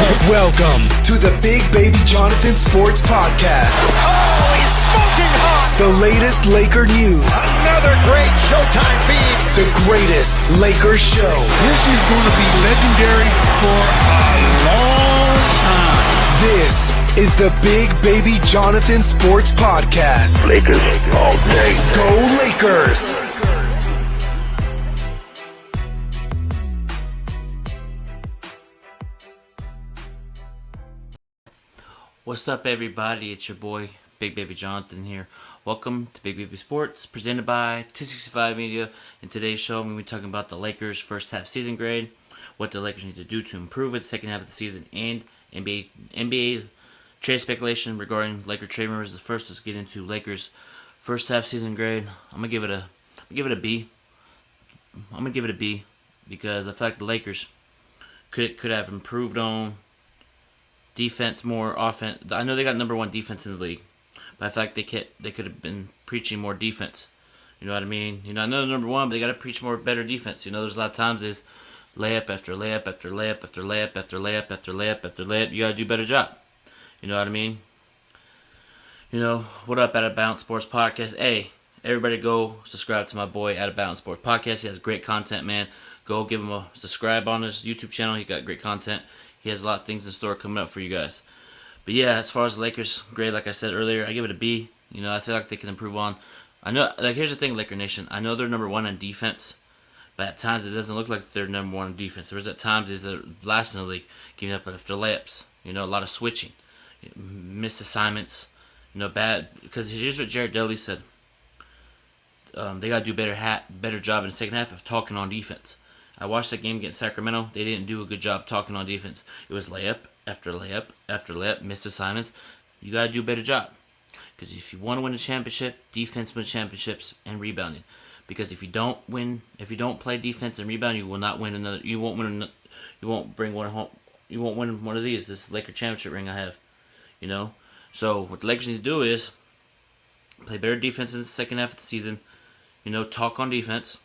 Welcome to the Big Baby Jonathan Sports Podcast. Oh, he's smoking hot! The latest Laker news. Another great Showtime feed. The greatest Lakers show. This is going to be legendary for a long time. This is the Big Baby Jonathan Sports Podcast. Lakers all day. Go Lakers! What's up, everybody? It's your boy, Big Baby Jonathan here. Welcome to Big Baby Sports, presented by 265 Media. In today's show, I'm going to be talking about the Lakers' first half season grade, what the Lakers need to do to improve its second half of the season, and NBA trade speculation regarding Laker trade rumors. First, let's get into Lakers' first half season grade. I'm gonna give it a B. I'm gonna give it a B because I feel like the Lakers could have improved on defense, more offense. I know they got number one defense in the league, but I feel like they could have been preaching more defense. You know what I mean? You know, I know they're number one, but they got to preach more better defense. You know, there's a lot of times is layup after layup after layup after layup after layup after layup after layup. You got to do a better job. You know what I mean? You know, what up, Out of Bounds Sports Podcast? Hey, everybody go subscribe to my boy, Out of Bounds Sports Podcast. He has great content, man. Go give him a subscribe on his YouTube channel. He got great content. He has a lot of things in store coming up for you guys. But yeah, as far as the Lakers grade, like I said earlier, I give it a B. You know, I feel like they can improve on. I know, like, here's the thing, Laker Nation. I know they're number one on defense, but at times it doesn't look like they're number one on defense. There was at times they're last in the league, giving up after layups. You know, a lot of switching, missed assignments. You know, bad, because here's what Jared Dudley said. They got to do better job in the second half of talking on defense. I watched that game against Sacramento. They didn't do a good job talking on defense. It was layup after layup after layup, missed assignments. You got to do a better job. Because if you want to win a championship, defense wins championships and rebounding. Because if you don't play defense and rebound, you will not win another. You won't win one home. You won't win one of these. This Laker championship ring I have. You know. So what the Lakers need to do is play better defense in the second half of the season. You know, talk on defense.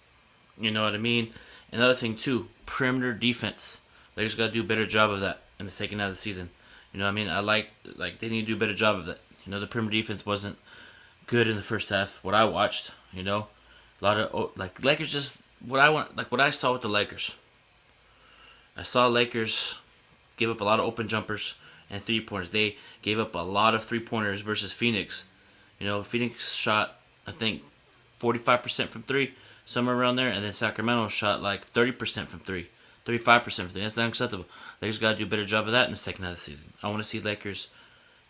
You know what I mean. Another thing too, perimeter defense. Lakers got to do a better job of that in the second half of the season. You know what I mean? I like they need to do a better job of that. You know, the perimeter defense wasn't good in the first half. What I watched, you know, a lot of Lakers just what I saw with the Lakers. I saw Lakers give up a lot of open jumpers and 3-pointers. They gave up a lot of 3-pointers versus Phoenix. You know, Phoenix shot, I think, 45% from 3. Somewhere around there, and then Sacramento shot like 30% from 3, 35% from 3. That's unacceptable. Lakers got to do a better job of that in the second half of the season. I want to see Lakers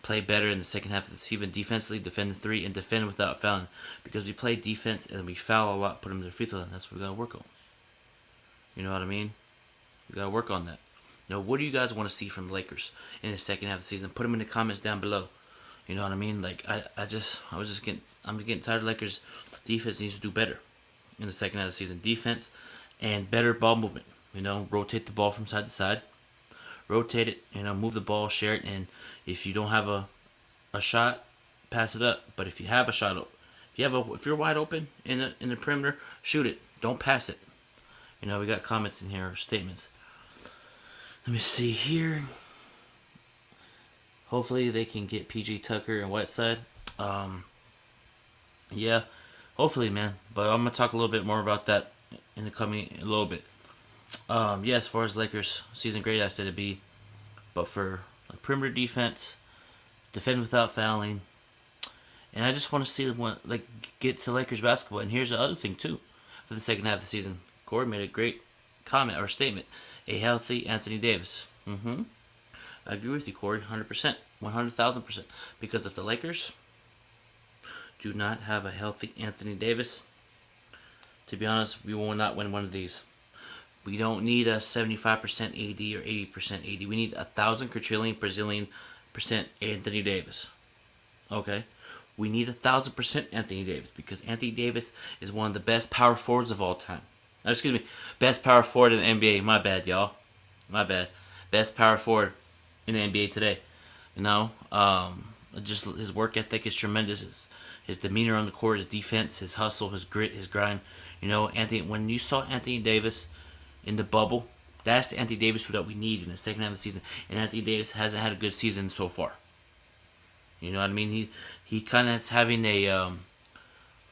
play better in the second half of the season, defensively, defend the 3, and defend without fouling. Because we play defense and we foul a lot, put them to the free throw line. That's what we got to work on. You know what I mean? We got to work on that. Now, what do you guys want to see from the Lakers in the second half of the season? Put them in the comments down below. You know what I mean? Like I'm getting tired of Lakers. Defense needs to do better in the second half of the season. Defense and better ball movement. You know, rotate the ball from side to side. Rotate it, you know, move the ball, share it, and if you don't have a shot, pass it up. But if you have a shot, if you're wide open in the perimeter, shoot it. Don't pass it. You know, we got comments in here, or statements. Let me see here. Hopefully they can get PG Tucker and Whiteside. Yeah. Hopefully, man. But I'm going to talk a little bit more about that in a little bit. Yeah, as far as Lakers season grade, I said a B. But for perimeter defense, defend without fouling, and I just want to see them get to Lakers basketball. And here's the other thing, too, for the second half of the season. Corey made a great comment or statement. A healthy Anthony Davis. I agree with you, Corey, 100%. 100,000%. Because if the Lakers do not have a healthy Anthony Davis, to be honest, we will not win one of these. We don't need a 75% AD or 80% AD. We need 1,000 quadrillion Brazilian percent Anthony Davis. Okay? We need 1,000% Anthony Davis because Anthony Davis is one of the best power forwards of all time. Best power forward in the NBA. My bad, y'all. My bad. Best power forward in the NBA today. You know, just his work ethic is tremendous. His demeanor on the court, his defense, his hustle, his grit, his grind. You know, when you saw Anthony Davis in the bubble, That's the Anthony Davis that we need in the second half of the season. And Anthony Davis hasn't had a good season so far. You know what I mean? He kind of is having a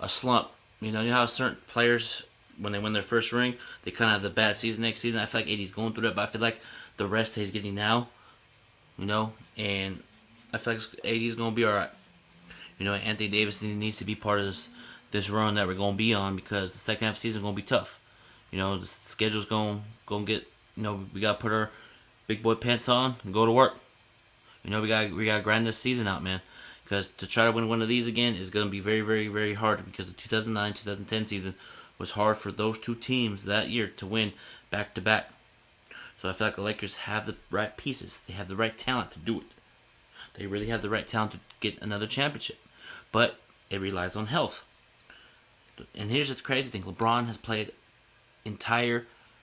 slump. You know how certain players, when they win their first ring, they kind of have the bad season next season. I feel like AD's going through that, but I feel like the rest that he's getting now, and I feel like AD's going to be all right. Anthony Davis needs to be part of this run that we're going to be on, because the second half of the season is going to be tough. The schedule's going to get, we got to put our big boy pants on and go to work. We got to grind this season out, man. Because to try to win one of these again is going to be very, very, very hard, because the 2009-2010 season was hard for those two teams that year to win back-to-back. So I feel like the Lakers have the right pieces. They have the right talent to do it. They really have the right talent to get another championship. But it relies on health. And here's the crazy thing. LeBron has played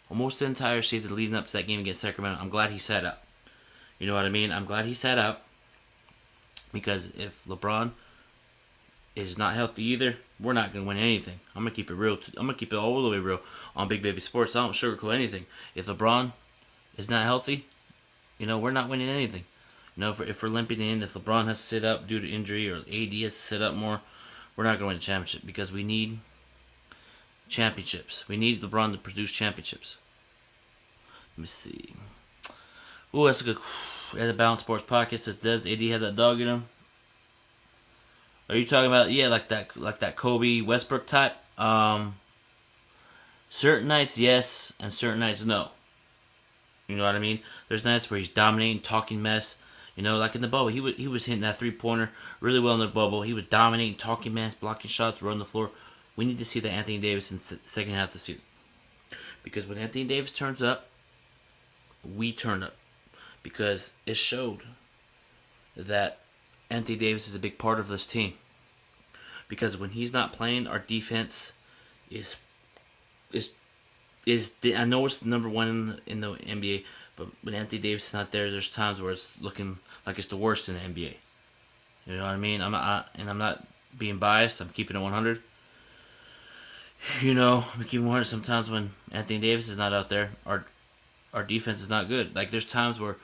almost the entire season leading up to that game against Sacramento. I'm glad he sat out. You know what I mean? I'm glad he sat out, because if LeBron is not healthy either, we're not going to win anything. I'm going to keep it real. I'm going to keep it all the way real on Big Baby Sports. I don't sugarcoat anything. If LeBron is not healthy, we're not winning anything. If we're limping in, if LeBron has to sit up due to injury, or AD has to sit up more, we're not going to win a championship, because we need championships. We need LeBron to produce championships. Let me see. Ooh, that's a good. At the Balance Sports Podcast says, does AD have that dog in him? Are you talking about like that Kobe Westbrook type? Certain nights yes, and certain nights no. You know what I mean? There's nights where he's dominating, talking mess. Like in the bubble, he was hitting that 3-pointer really well in the bubble. He was dominating, talking mess, blocking shots, running the floor. We need to see that Anthony Davis in the second half of the season, because when Anthony Davis turns up, we turn up. Because it showed that Anthony Davis is a big part of this team. Because when he's not playing, our defense is I know it's number one in the NBA, but when Anthony Davis is not there, there's times where it's looking like it's the worst in the NBA. You know what I mean? I'm not being biased. I'm keeping it 100. I'm keeping it 100. Sometimes when Anthony Davis is not out there, our defense is not good. Like, there's times where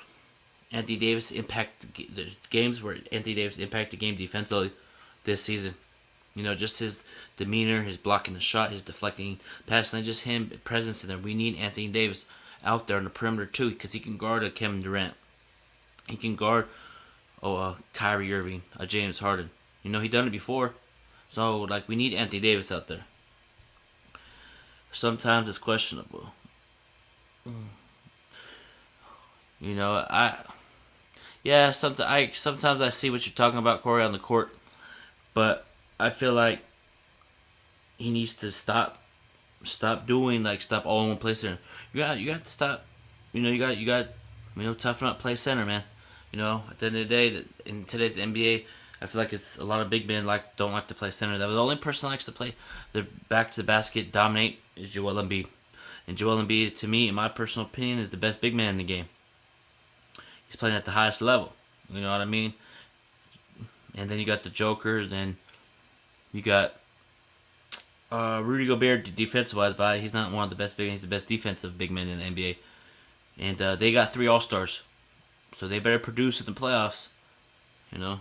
Anthony Davis there's games where Anthony Davis impacted the game defensively this season. Just his demeanor, his blocking the shot, his deflecting passing, and just him presence in there. We need Anthony Davis out there on the perimeter too, because he can guard a Kevin Durant. He can guard Kyrie Irving, a James Harden. He done it before. So we need Anthony Davis out there. Sometimes it's questionable. Sometimes I see what you're talking about, Corey, on the court, but I feel like he needs to stop doing stop all in one place. There, you got to stop. You got toughen up, play center, man. At the end of the day, in today's NBA, I feel like it's a lot of big men don't like to play center. The only person that likes to play the back to the basket, dominate, is Joel Embiid. And Joel Embiid, to me, in my personal opinion, is the best big man in the game. He's playing at the highest level. You know what I mean? And then you got the Joker. Then you got Rudy Gobert, defensive-wise, but he's not one of the best big men. He's the best defensive big man in the NBA. And they got 3 All-Stars. So they better produce in the playoffs. Let me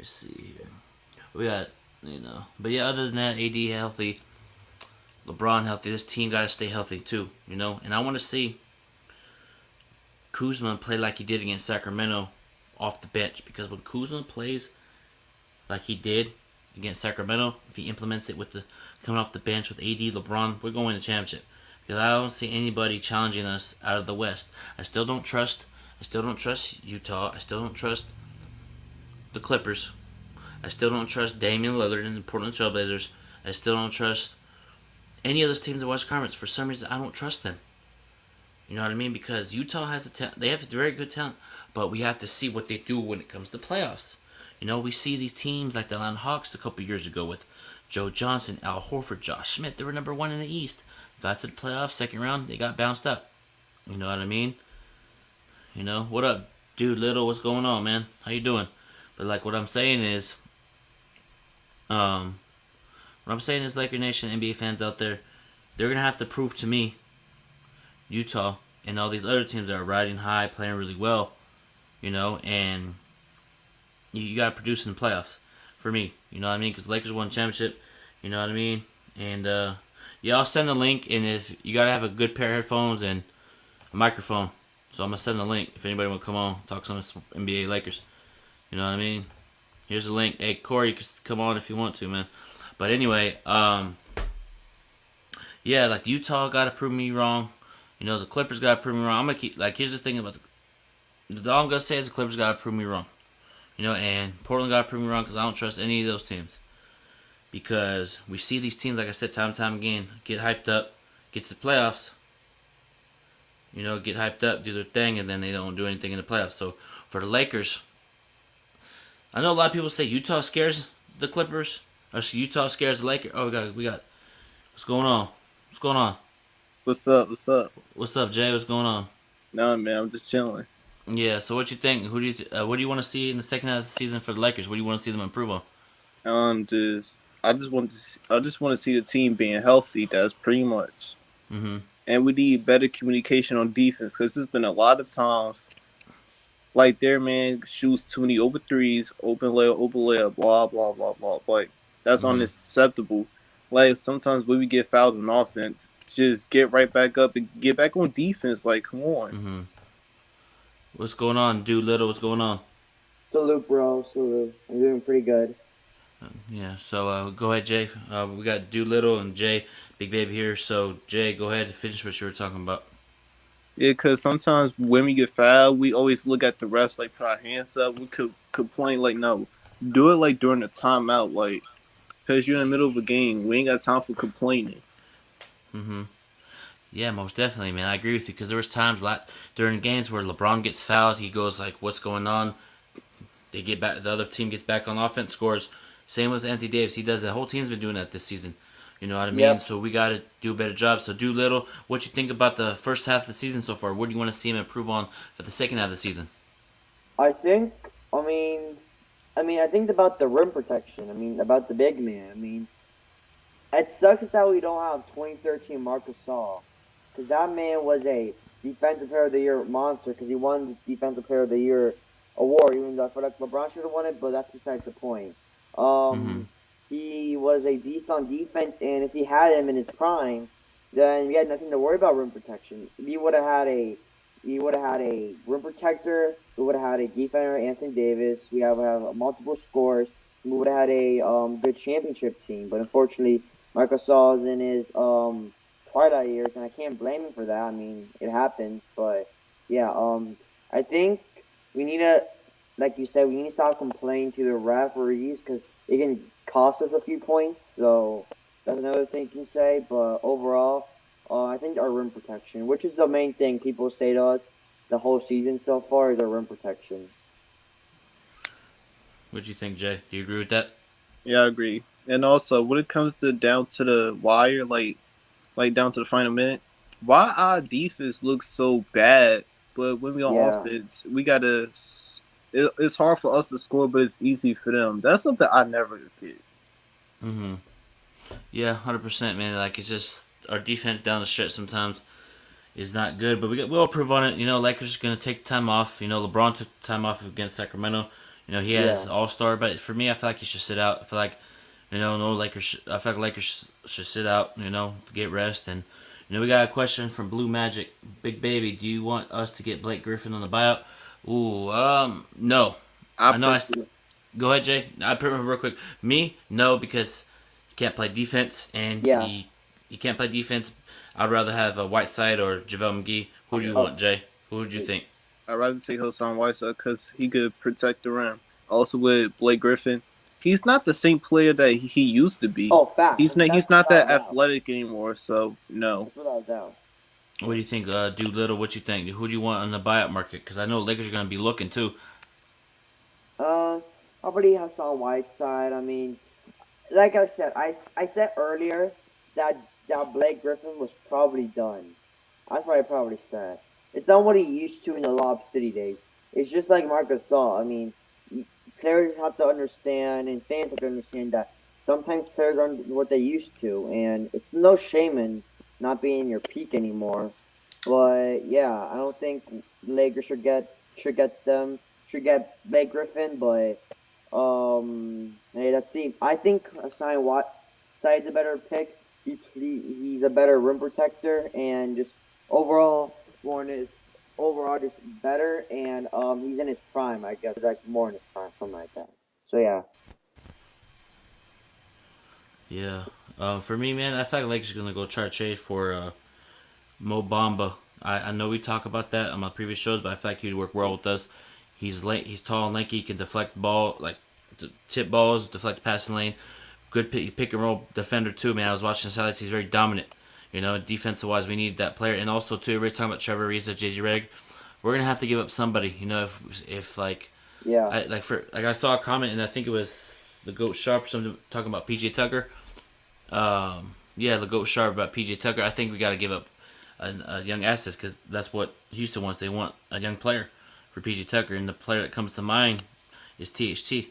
see here. We got, But yeah, other than that, AD healthy, LeBron healthy. This team got to stay healthy too, And I want to see Kuzma play like he did against Sacramento off the bench. Because when Kuzma plays like he did against Sacramento, if he implements it with the coming off the bench with AD, LeBron, we're going to championship. Because I don't see anybody challenging us out of the West. I still don't trust Utah. I still don't trust the Clippers. I still don't trust Damian Lillard and the Portland Trail Blazers. I still don't trust any of those teams in the West Conference. For some reason, I don't trust them. You know what I mean? Because Utah has they have very good talent, but we have to see what they do when it comes to playoffs. We see these teams like the Atlanta Hawks a couple years ago with Joe Johnson, Al Horford, Josh Smith. They were number 1 in the East. Got to the playoffs, second round, they got bounced up. You know what I mean? What up, dude Little? What's going on, man? How you doing? But what I'm saying is, Laker Nation, NBA fans out there, they're gonna have to prove to me Utah, and all these other teams that are riding high, playing really well, and you got to produce in the playoffs for me. You know what I mean? Because the Lakers won a championship. You know what I mean? And I'll send a link, and if you got to have a good pair of headphones and a microphone. So I'm gonna send a link if anybody want to come on talk some NBA Lakers. You know what I mean? Here's a link. Hey Corey, you can come on if you want to, man. But anyway, like Utah got to prove me wrong. The Clippers got to prove me wrong. I'm gonna keep here's the thing about all I'm gonna say is the Clippers got to prove me wrong. And Portland got to prove me wrong because I don't trust any of those teams. Because we see these teams, like I said, time and time again, get hyped up, get to the playoffs. Get hyped up, do their thing, and then they don't do anything in the playoffs. So for the Lakers, I know a lot of people say Utah scares the Clippers, or Utah scares the Lakers. Oh, we got. What's going on? What's going on? What's up? What's up? What's up, Jay? What's going on? No, man, I'm just chilling. Yeah. So what you think? What do you want to see in the second half of the season for the Lakers? What do you want to see them improve on? I just want to see the team being healthy. That's pretty much. Mm-hmm. And we need better communication on defense because there's been a lot of times, like their man shoots too many open threes, open layup, blah blah blah blah. Like that's unacceptable. Like sometimes when we get fouled on offense, just get right back up and get back on defense. Like come on. Mm-hmm. What's going on, Dude Little? What's going on? Salute, bro. Salute. I'm doing pretty good. Yeah, so go ahead, Jay. We got Doolittle and Jay, Big Baby here. So, Jay, go ahead and finish what you were talking about. Yeah, because sometimes when we get fouled, we always look at the refs, like, put our hands up. We could complain, like, no. Do it, like, during the timeout, like, because you're in the middle of a game. We ain't got time for complaining. Mm-hmm. Yeah, most definitely, man. I agree with you because there was times during games where LeBron gets fouled. He goes, like, what's going on? They get back. The other team gets back on offense, scores. Same with Anthony Davis. He does. The whole team's been doing that this season. You know what I mean? Yep. So we got to do a better job. So Doolittle, what you think about the first half of the season so far? What do you want to see him improve on for the second half of the season? I think about the rim protection. About the big man. It sucks that we don't have 2013 Marc Gasol. Because that man was a Defensive Player of the Year monster because he won the Defensive Player of the Year award. Even though I feel like LeBron should have won it, but that's besides the point. He was a beast on defense, and if he had him in his prime, then we had nothing to worry about rim protection. We would have had a rim protector. We would have had a defender, Anthony Davis. We have multiple scores. We would have had a good championship team. But unfortunately, Marc Gasol is in his twilight years, and I can't blame him for that. It happens. But yeah, I think we need to. Like you said, we need to stop complaining to the referees because it can cost us a few points. So that's another thing you can say. But overall, I think our rim protection, which is the main thing people say to us the whole season so far, is our rim protection. What do you think, Jay? Do you agree with that? Yeah, I agree. And also, when it comes to down to the wire, like down to the final minute, why our defense looks so bad, but when we on offense, we gotta. It's hard for us to score, but it's easy for them. That's something I never get. Mm-hmm. Yeah, 100%, man. Like, it's just our defense down the stretch sometimes is not good, but we'll improve on it. Lakers are going to take time off. LeBron took time off against Sacramento. He has All-Star, but for me, I feel like he should sit out. I feel like, I feel like Lakers should sit out, to get rest. And, we got a question from Blue Magic. Big Baby, do you want us to get Blake Griffin on the buyout? Ooh, no. Go ahead, Jay. I put it real quick. Me, no, because he can't play defense, and he can't play defense. I'd rather have a Whiteside or JaVale McGee. Who do you want, Jay? Who would you think? I'd rather take Hassan Whiteside because he could protect the rim. Also with Blake Griffin, he's not the same player that he used to be. Oh, fact. He's not that athletic anymore, so no. Without doubt. What do you think, Doolittle? What you think? Who do you want on the buyout market? Because I know Lakers are going to be looking too. Probably Hassan Whiteside. Like I said, I said earlier that Blake Griffin was probably done. That's what I probably said. It's not what he used to in the Lob City days. It's just like Marc Gasol. Players have to understand and fans have to understand that sometimes players aren't what they used to, and it's no shame in not being your peak anymore. But yeah, I don't think Lakers should get Blake Griffin. But hey, let's see. I think Side's a better pick. He's a better rim protector and just overall one is overall just better and he's in his prime. I guess like more in his prime, something like that. So yeah. Yeah. For me, man, I feel like Lakers gonna go try to trade for Mo Bamba. I know we talk about that on my previous shows, but I feel like he'd work well with us. He's tall and lanky. He can deflect the ball, like tip balls, deflect the passing lane. Good pick and roll defender too, man. I was watching his highlights. He's very dominant. Defensive wise, we need that player. And also too, everybody's talking about Trevor Ariza, JJ Reg. We're gonna have to give up somebody. If like Yeah. I saw a comment and I think it was the Goat Sharp or something talking about PJ Tucker. The Goat Sharp about PJ Tucker. I think we got to give up a young assets because that's what Houston wants. They want a young player for PJ Tucker, and the player that comes to mind is THT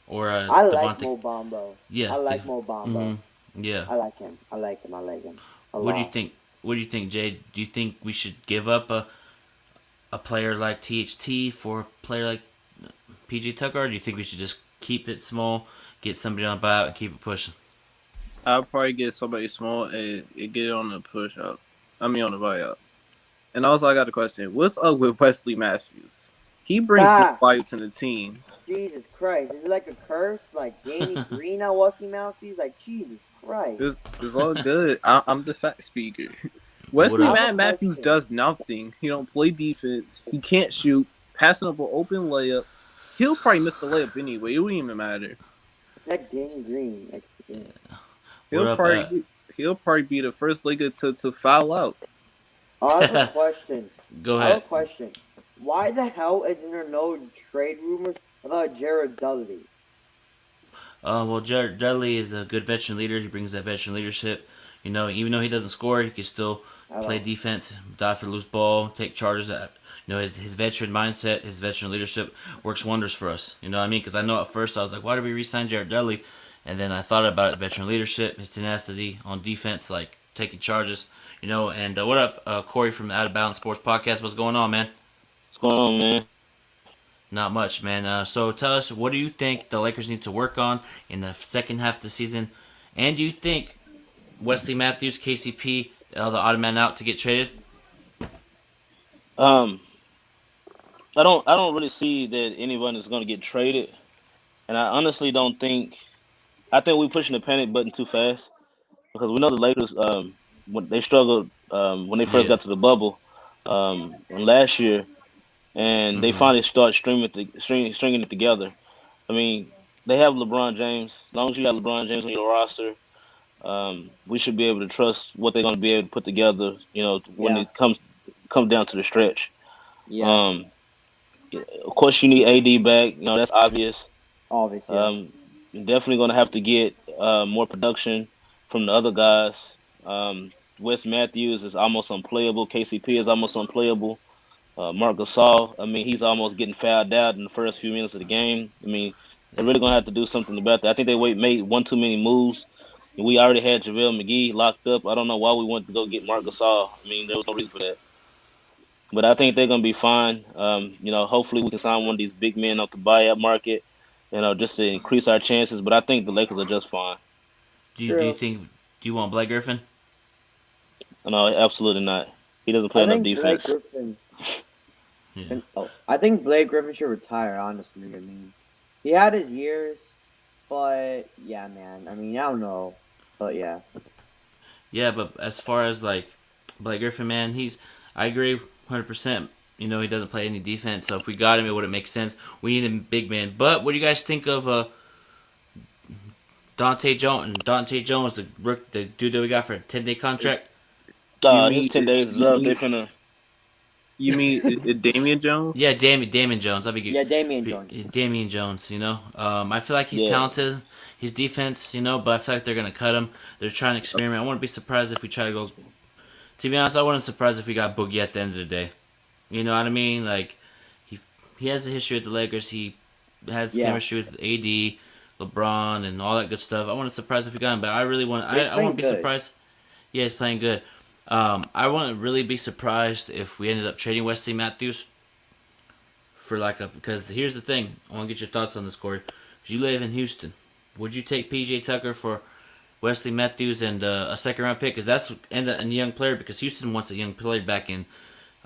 or I like Devontae. Mo Bamba. Yeah, I like Mo Bamba. Yeah. I like him. I like him. I like him. What do you think? What do you think, Jay? Do you think we should give up a player like THT for a player like PJ Tucker, or do you think we should just keep it small, get somebody on buyout, and keep it pushing? I'll probably get somebody small and get it on the push out. On the buyout. And also, I got a question. What's up with Wesley Matthews? He brings no value to the team. Jesus Christ. Is it like a curse? Like Danny Green on Wesley Matthews? Like, Jesus Christ. It's all good. I'm the fact speaker. Wesley Matthews does nothing. He don't play defense. He can't shoot. Passing up open layups. He'll probably miss the layup anyway. It wouldn't even matter. Like Danny Green. He'll probably be the first Laker to foul out. I have a question. Go ahead. I have a question. Why the hell is there no trade rumors about Jared Dudley? Jared Dudley is a good veteran leader. He brings that veteran leadership. Even though he doesn't score, he can still play defense, dive for loose ball, take charges. His veteran mindset, his veteran leadership works wonders for us. You know what I mean? Because I know at first I was like, why did we re-sign Jared Dudley? And then I thought about it, veteran leadership, his tenacity on defense, like taking charges. And what up, Corey from the Out of Bounds Sports Podcast? What's going on, man? What's going on, man? Not much, man. So tell us, what do you think the Lakers need to work on in the second half of the season? And do you think Wesley Matthews, KCP, the odd man out to get traded? I don't really see that anyone is going to get traded, and I honestly don't think. I think we're pushing the panic button too fast because we know the Lakers. When they struggled when they first got to the bubble last year, and they finally start stringing it together. I mean, they have LeBron James. As long as you have LeBron James on your roster, we should be able to trust what they're going to be able to put together. When it comes down to the stretch. Yeah. Of course, you need AD back. That's obvious. Obviously. You're definitely going to have to get more production from the other guys. Wes Matthews is almost unplayable. KCP is almost unplayable. Marc Gasol, he's almost getting fouled out in the first few minutes of the game. They're really going to have to do something about that. I think they made one too many moves. We already had JaVale McGee locked up. I don't know why we went to go get Marc Gasol. There was no reason for that. But I think they're going to be fine. Hopefully we can sign one of these big men off the buyout market, just to increase our chances. But I think the Lakers are just fine. Do you want Blake Griffin? No, absolutely not. He doesn't play enough defense. I think Blake Griffin should retire, honestly. He had his years, but yeah, man. I don't know. But yeah. Yeah, but as far as like Blake Griffin, man, I agree 100%. He doesn't play any defense, so if we got him, it wouldn't make sense. We need a big man. But what do you guys think of Dante Jones, the dude that we got for a 10-day contract? His 10 days is up. They're finna. You mean Damian Jones? Yeah, Damian Jones. Damian Jones. Damian Jones. I feel like he's talented. His defense, but I feel like they're gonna cut him. They're trying to experiment. I wouldn't be surprised if we try to go. To be honest, I wouldn't be surprised if we got Boogie at the end of the day. You know what I mean? Like he has a history with the Lakers. He has chemistry with AD, LeBron, and all that good stuff. I wouldn't be surprised if we got him, but I really want. I won't be surprised. Yeah, he's playing good. I wouldn't really be surprised if we ended up trading Wesley Matthews for because here's the thing. I want to get your thoughts on this, Corey. 'Cause you live in Houston. Would you take PJ Tucker for Wesley Matthews and a second round pick? Because that's and a young player. Because Houston wants a young player back in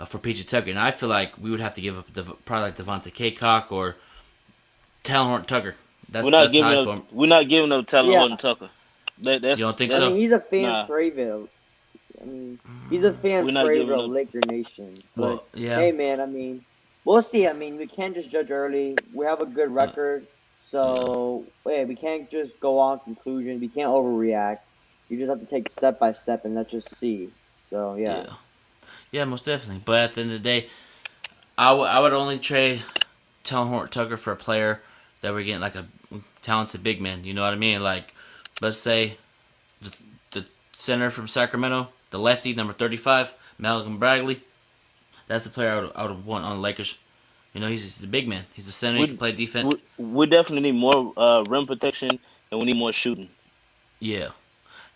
for PJ Tucker, and I feel like we would have to give up probably like Devontae Kaycock or Talon Horton Tucker. We're not giving up Talon Horton Tucker. You don't think I so? mean, he's a fan favorite. I mean, he's a fan favorite of Laker Nation. But, well, yeah. Hey, man, I mean, we'll see. I mean, we can't just judge early. We have a good record. So, we can't just go on conclusion. We can't overreact. You just have to take step by step and let's just see. So, yeah. Yeah, most definitely. But at the end of the day, I would only trade Talon Horton Tucker for a player that we're getting like a talented big man. You know what I mean? Like, let's say the center from Sacramento, the lefty, number 35, Malcolm Braggley. That's the player I would want on the Lakers. You know, he's the big man. He's the center. He can play defense. We definitely need more rim protection, and we need more shooting. Yeah.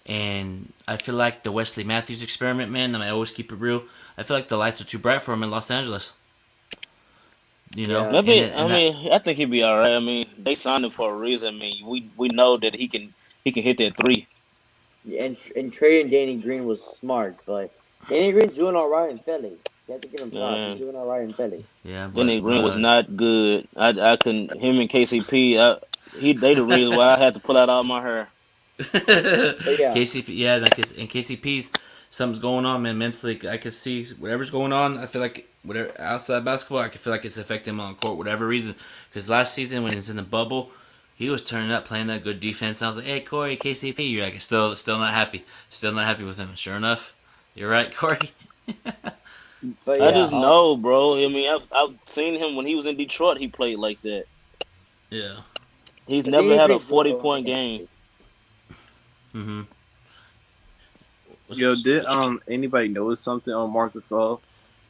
And I feel like the Wesley Matthews experiment, man, I always keep it real. I feel like the lights are too bright for him in Los Angeles. You know? I think he'd be all right. I mean, they signed him for a reason. I mean, we know that he can hit that three. Yeah, and trading Danny Green was smart, but Danny Green's doing all right in Philly. You have to give him props. He's doing all right in Philly. Yeah, but Danny Green was not good. I couldn't. Him and KCP. They the reason why I had to pull out all my hair. KCP, yeah, and KCP's something's going on, man. Mentally, I could see whatever's going on. I feel like whatever outside basketball, I can feel like it's affecting him on court, whatever reason. Because last season when he was in the bubble, he was turning up, playing that good defense. And I was like, hey, Corey, KCP, you're like, still not happy, with him. And sure enough, you're right, Corey. But I just know, bro. I mean, I've seen him when he was in Detroit. He played like that. Yeah, he's never had a 40-point game. Mm-hmm. Yo, did anybody notice something on Marc Gasol?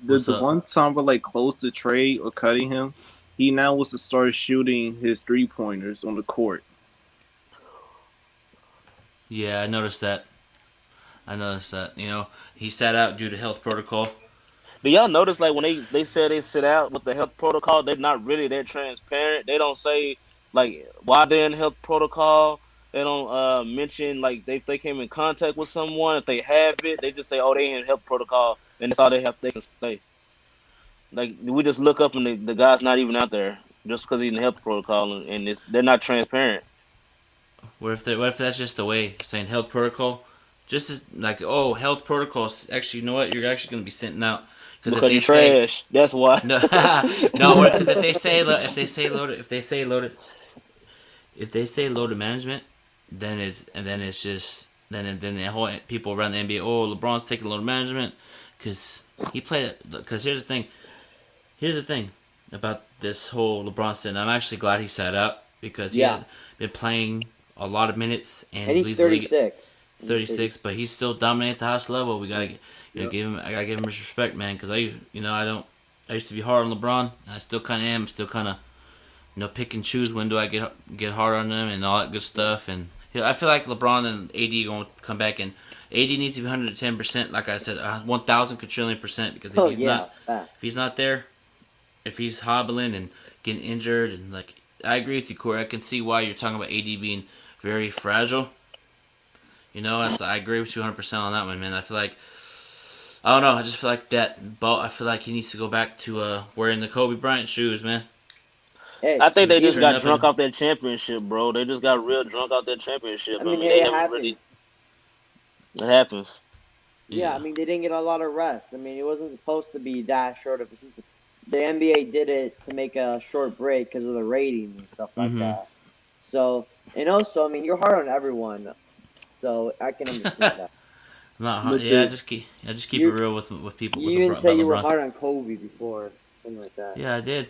The one time we're like close to trade or cutting him, he now wants to start shooting his 3-pointers on the court. Yeah, I noticed that. You know, he sat out due to health protocol. Do y'all notice, like, when they say they sit out with the health protocol, they're not really that transparent. They don't say, like, why they're in health protocol. They don't mention, like, if they came in contact with someone, if they have it, they just say, oh, they in health protocol, and that's all they can say. Like, we just look up and the guy's not even out there just because he's in health protocol, and they're not transparent. What if that's just the way saying health protocol? Just as, like, oh, health protocols. Actually, you know what? You're actually going to be sent out. Because you're trash. That's why. No, no. If they say loaded management, then the whole people around the NBA. Oh, LeBron's taking loaded management because he played. Because here's the thing about this whole LeBron thing. I'm actually glad he sat out because he had been playing a lot of minutes and he's 36. 36, but he's still dominating at the highest level. We gotta give him. I gotta give him his respect, man. Because I used to be hard on LeBron. And I still kind of am. Still kind of, pick and choose when do I get hard on them and all that good stuff. And I feel like LeBron and AD going to come back, and AD needs to be 110%. Like I said, 1,000 quadrillion%. Because if he's not there, if he's hobbling and getting injured, and like I agree with you, Corey. I can see why you're talking about AD being very fragile. You know, I agree with you 100% on that one, man. I feel like, I don't know, I just feel like I feel like he needs to go back to wearing the Kobe Bryant shoes, man. Hey, I think they just got drunk off that championship, bro. They just got real drunk off that championship. I mean, it happens. Yeah, I mean, they didn't get a lot of rest. I mean, it wasn't supposed to be that short of a season. The NBA did it to make a short break because of the ratings and stuff like that. So, and also, I mean, you're hard on everyone. So I can understand that. I just keep it real with people. You even say you were hard on Kobe before, something like that. Yeah, I did.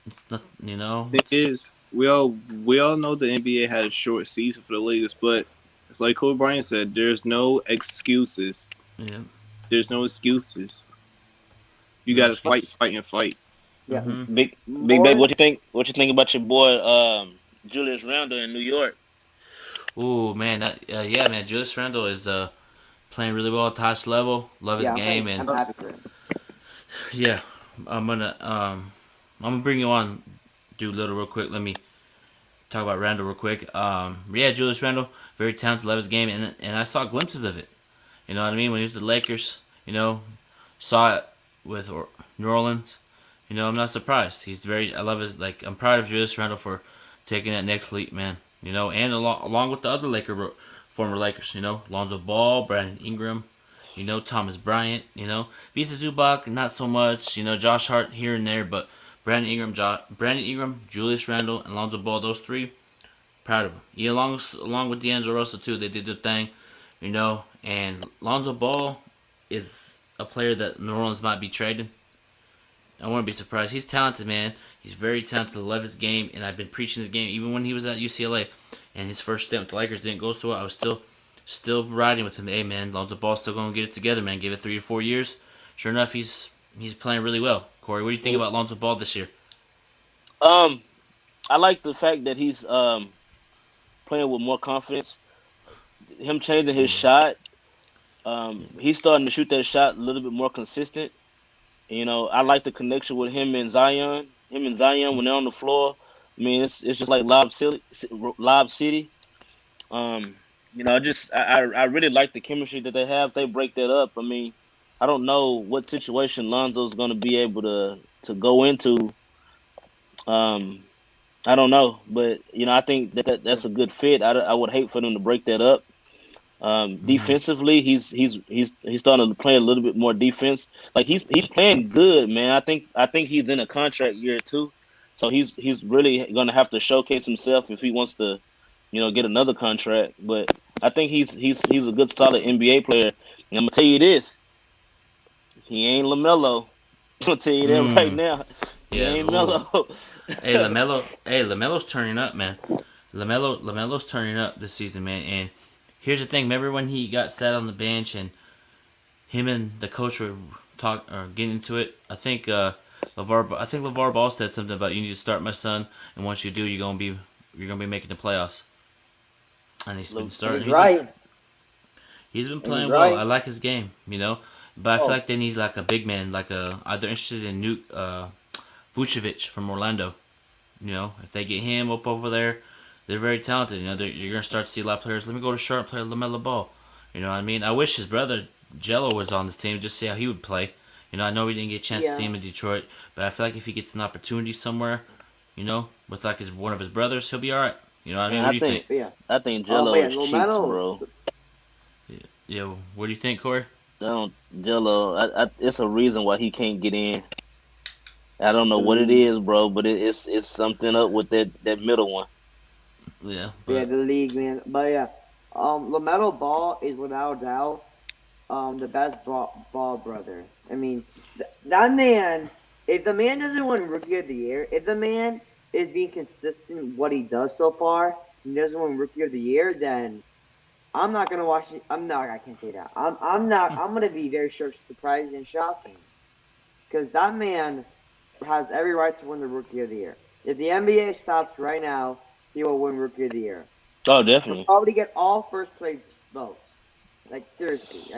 It's not, It is. We all know the NBA had a short season for the Lakers, but it's like Kobe Bryant said. There's no excuses. Yeah. There's no excuses. You got to fight. Yeah. Mm-hmm. Big baby, what you think? What you think about your boy Julius Randle in New York? Ooh, man, man, Julius Randle is playing really well at the highest level. Love his game, I'm and happy for him. yeah, I'm gonna bring you on, Doolittle, real quick. Let me talk about Randle real quick. Julius Randle, very talented, love his game, and I saw glimpses of it. You know what I mean? When he was with the Lakers, saw it with New Orleans. I'm not surprised. I love his, I'm proud of Julius Randle for taking that next leap, man. And along with the other former Lakers, Lonzo Ball, Brandon Ingram, Thomas Bryant, Vita Zubac, not so much, Josh Hart here and there, but Brandon Ingram, Julius Randle, and Lonzo Ball, those three, proud of them. Along with D'Angelo Russell too, they did their thing, and Lonzo Ball is a player that New Orleans might be trading. I wouldn't be surprised. He's talented, man. He's very talented. I love his game, and I've been preaching his game even when he was at UCLA. And his first stint with the Lakers didn't go so well. I was still riding with him. Hey, man, Lonzo Ball's still going to get it together, man. Give it 3 to 4 years. Sure enough, he's playing really well. Corey, what do you think about Lonzo Ball this year? I like the fact that he's playing with more confidence. Him changing his shot. He's starting to shoot that shot a little bit more consistent. I like the connection with him and Zion. Him and Zion when they're on the floor. I mean, it's just like Lob City. I really like the chemistry that they have. They break that up. I mean, I don't know what situation Lonzo's going to be able to go into. I don't know, but I think that's a good fit. I would hate for them to break that up. Defensively, he's starting to play a little bit more defense. Like he's playing good, man. I think he's in a contract year too, so he's really gonna have to showcase himself if he wants to, get another contract. But I think he's a good solid NBA player. And I'm gonna tell you this, he ain't LaMelo. I'm gonna tell you that right now. He ain't Melo. Hey, LaMelo's turning up, man. LaMelo's turning up this season, man. And here's the thing. Remember when he got sat on the bench and him and the coach were getting into it? I think LeVar Ball said something about, you need to start, my son, and once you do, you're gonna be making the playoffs. And he's been starting. He's been playing well. I like his game, But I feel like they need like a big man, they're interested in Vucevic from Orlando. If they get him up over there, they're very talented. You're going to start to see a lot of players. Let me go to Charlotte and play LaMelo Ball. You know what I mean? I wish his brother Jello was on this team just to see how he would play. I know we didn't get a chance to see him in Detroit, but I feel like if he gets an opportunity somewhere, with one of his brothers, he'll be all right. You know what I mean? What do you think? Yeah. I think Jello is cheats, bro. Yeah. What do you think, Corey? Jello, it's a reason why he can't get in. I don't know what it is, bro, but it's something up with that middle one. Yeah. The league, man. But yeah, LaMelo Ball is without doubt the best ball brother. I mean, that man. If the man doesn't win Rookie of the Year, if the man is being consistent in what he does so far, and doesn't win Rookie of the Year, then I'm not gonna watch it. I can't say that. I'm not. I'm gonna be very surprised and shocking, because that man has every right to win the Rookie of the Year. If the NBA stops right now, he will win Rookie of the Year. Oh, definitely. He'll probably get all first place votes. Like, seriously.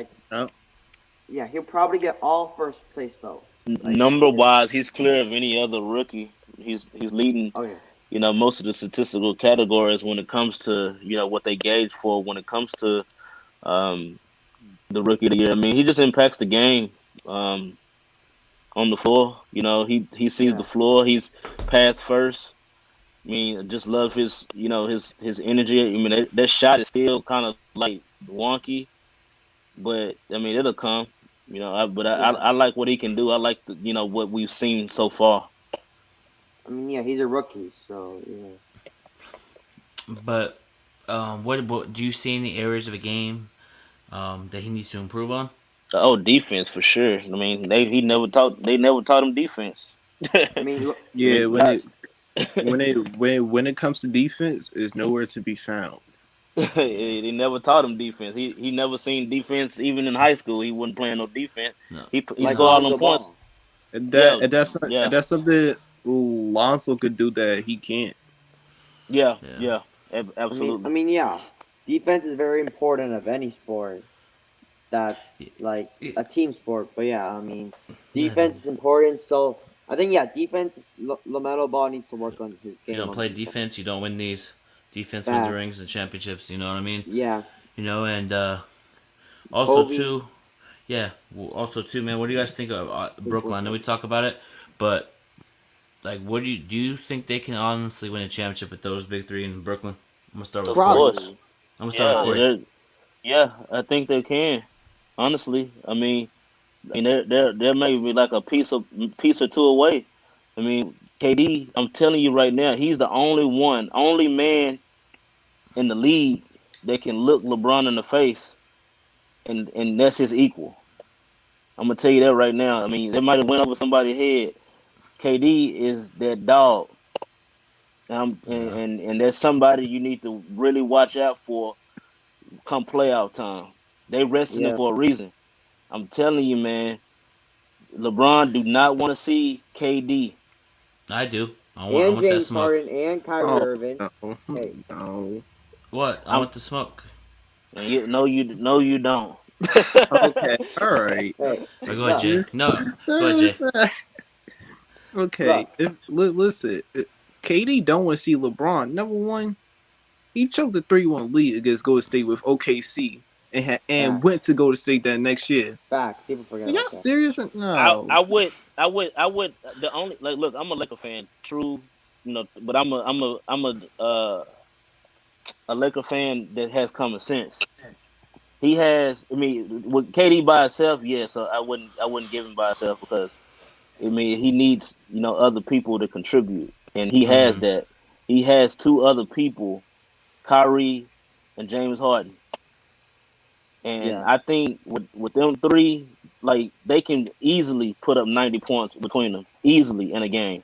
Yeah, he'll probably get all first place votes. Number wise, he's clear of any other rookie. He's leading. Oh, yeah. Most of the statistical categories when it comes to what they gauge for when it comes to the Rookie of the Year. I mean, he just impacts the game on the floor. He sees the floor. He's pass first. I mean, I just love his his energy. I mean, that shot is still kind of like wonky, but I mean, it'll come. I like what he can do. I like what we've seen so far. I mean, yeah, he's a rookie, so But what do you see any areas of a game that he needs to improve on? Oh, defense for sure. I mean, they never taught him defense. I mean, when it comes to defense, it's nowhere to be found. They never taught him defense. He never seen defense even in high school. He wasn't playing no defense. No. He scored all them points. And that's something Lonzo could do that he can't. Yeah, absolutely. I mean, yeah, defense is very important of any sport. that's like a team sport. But yeah, I mean, Yeah. defense is important. So I think defense. LaMelo Ball needs to work on his If you game. don't play defense, you don't win these. Defense wins Facts. rings and championships. You know what I mean? Yeah, And also Kobe. too, yeah. Also too, man. What do you guys think of Brooklyn? I know we talk about it, but like, what do you think they can honestly win a championship with those big three in Brooklyn? I'm gonna start with Of Corey. course. I'm gonna start with Corey. Yeah, I think they can. Honestly, I mean, they're maybe like a piece or two away. I mean, KD, I'm telling you right now, he's the only man in the league that can look LeBron in the face, and that's his equal. I'm gonna tell you that right now. I mean, they might have went over somebody's head. KD is that dog, and that's somebody you need to really watch out for come playoff time. They resting him for a reason. I'm telling you, man. LeBron do not want to see KD. I do. I And want that James smoke. Harden and Kyrie Irving. No. Hey, No. What? I want the smoke. No, you don't. Okay. All right. hey. Go ahead, Jay. No, go ahead, Jay. Okay. Listen, KD don't want to see LeBron. Number one, he choked the 3-1 lead against Golden State with OKC and went to Golden State that next year. Facts. People forget. Are y'all serious? No. I would. The only look. I'm a Laker fan, true. But I'm a Laker fan that has common sense. He has. I mean, with KD by himself, yeah. So I wouldn't give him by himself because I mean he needs other people to contribute, and he has that. He has two other people, Kyrie and James Harden. And I think with them three, like they can easily put up 90 points between them, easily in a game.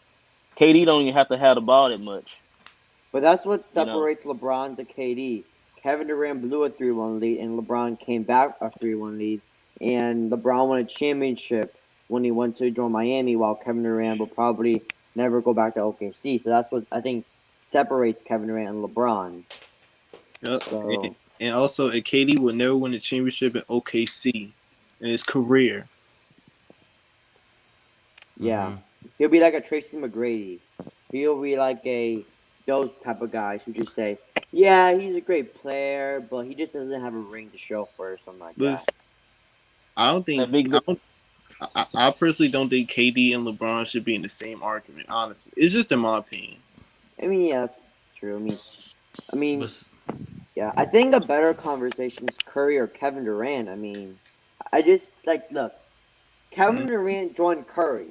KD don't even have to have the ball that much. But that's what separates LeBron to KD. Kevin Durant blew a 3-1 lead, and LeBron came back a 3-1 lead. And LeBron won a championship when he went to join Miami, while Kevin Durant will probably never go back to OKC. So that's what I think separates Kevin Durant and LeBron. Yep. So, and also, KD will never win a championship in OKC in his career. yeah. He'll be like a Tracy McGrady. He'll be like those type of guys who just say, yeah, he's a great player, but he just doesn't have a ring to show for it or something like that. I don't think I personally don't think KD and LeBron should be in the same argument, honestly. It's just in my opinion. I mean, yeah, that's true. I mean, yeah, I think a better conversation is Curry or Kevin Durant. I mean, I just, look, Kevin Durant joined Curry.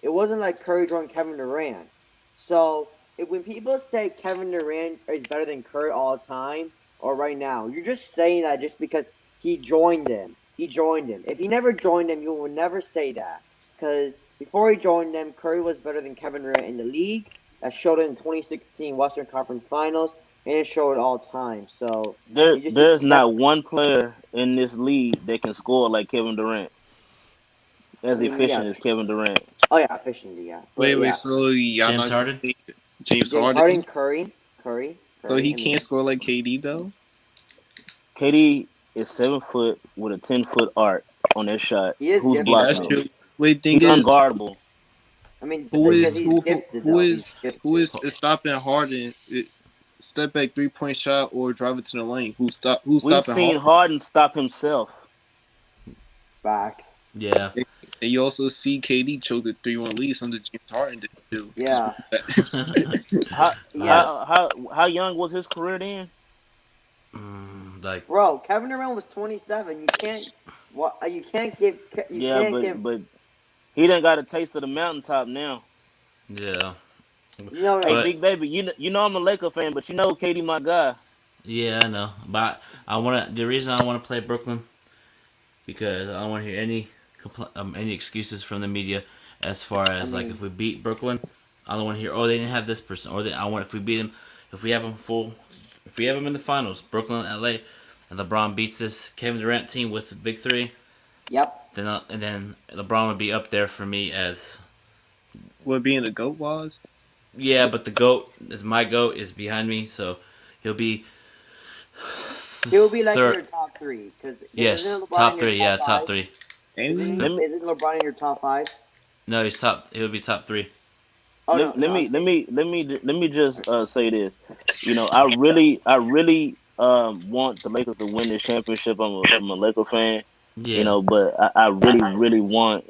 It wasn't like Curry joined Kevin Durant. So, when people say Kevin Durant is better than Curry all the time, or right now, you're just saying that just because he joined him. If he never joined him, you would never say that. Because before he joined them, Curry was better than Kevin Durant in the league. That showed it in 2016 Western Conference Finals, and it showed it all time. So there's not one player in this league that can score like Kevin Durant. As efficient as Kevin Durant. Oh yeah, efficiently, yeah. Wait, so y'all James Harden? James Harden, Curry. So he can't score like KD though? KD is 7 foot with a 10-foot arc on that shot. He is Who's blocking him? Wait, He's unguardable. I mean, who is stopping Harden? Step back 3-point shot or drive it to the lane? Who's stopping We've seen Harden stop himself. Facts. Yeah. And you also see KD choke the 3-1 lead under James Harden did too. Yeah. How young was his career then? Bro, Kevin Durant was 27. You can't give. But he done got a taste of the mountaintop now. Yeah. Hey, big baby, you know I'm a Laker fan, but you know KD my guy. Yeah, I know. But the reason I want to play Brooklyn because I don't want to hear any excuses from the media as far as if we beat Brooklyn, I don't want to hear they didn't have this person if we beat them, if we have them in the finals, Brooklyn, LA, and LeBron beats this Kevin Durant team with the big three. Yep. Then LeBron would be up there for me as what being the GOAT was. Yeah, but the GOAT my GOAT is behind me, so he'll be like your top top three? Because Yes, isn't LeBron top in your three. Yeah, top five? three. Ain't Let me Isn't LeBron in your top five? No, he's top. He'll be top three. Oh let, no, let no, I'm me let saying. me let me let me just say this. I really want the Lakers to win this championship. I'm a Laker fan, Yeah. but I really want